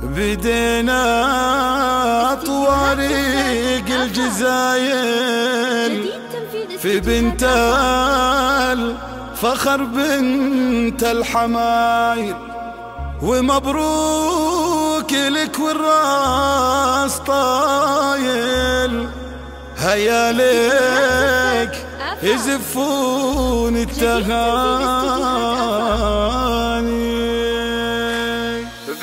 بدينا طواريق الجزايل في بنت الفخر بنت الحمايل، ومبروك لك والراس طايل، هيا لك يزفون التهاني.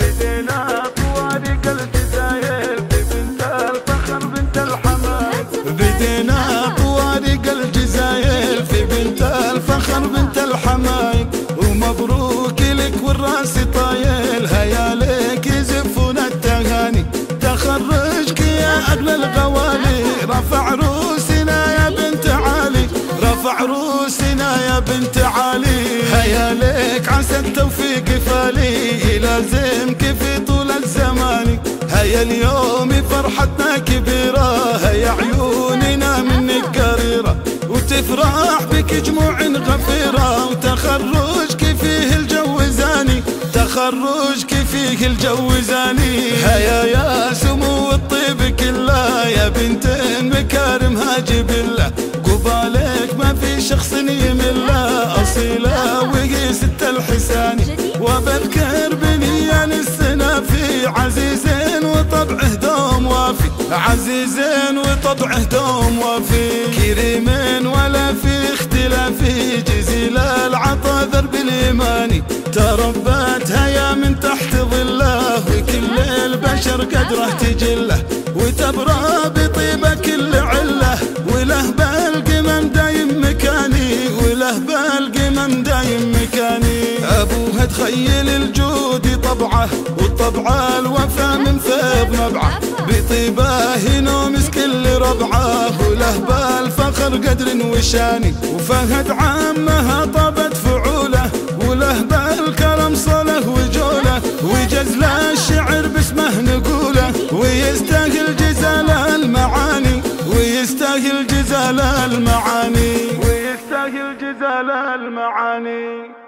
بدينا طوارق الجزايل في بنت الفخر بنت الحمايل، بدينا طوارق الجزايل في بنت الفخر بنت الحمايل، ومبروك لك والراس طايل، هيا لك يزفون التهاني. تخرجك يا أغلى الغوالي، رفع روسنا يا بنت علي، رفع روسنا يا بنت علي، هيا لك عسى التوفيق فالي يلازمك في طول الزمان. هيا اليوم فرحتنا كبيرة، هيا عيوننا منك قريرة، وتفرح بك جموع غفيرة، وتخرجك فيه الجو زاني، تخرجك فيه الجو زاني. هيا يا سمو الطيب كله، يا بنت مكارمها جبله، قبالك ما في شخص يمله، أصيلة وهي ست الحساني، وبذكر بنيان السنافي، عزيز وطبعه دوم وافي، عزيز وطبعه دوم وافي، كريم ولا في اختلافي، جزيل العطا ذرب الإيماني، تربت هيا من تحت ظله، وكل البشر قدره تجله، وتبرى بطيبة كل عله، وله بالقمم دايم مكاني، وله بالقمم دايم مكاني. أبوها تخيل الجود طبعه، والطبع الوفا من فيض نبعه، بطيبه ينومس كل ربعه، وله بالفخر قدر وشاني، وفهد عمها طابت فعوله، وله بالكرم صله وجوله، وجزل الشعر باسمه نقوله، ويستاهل جزال المعاني، ويستاهل جزال المعاني، ويستاهل جزال المعاني.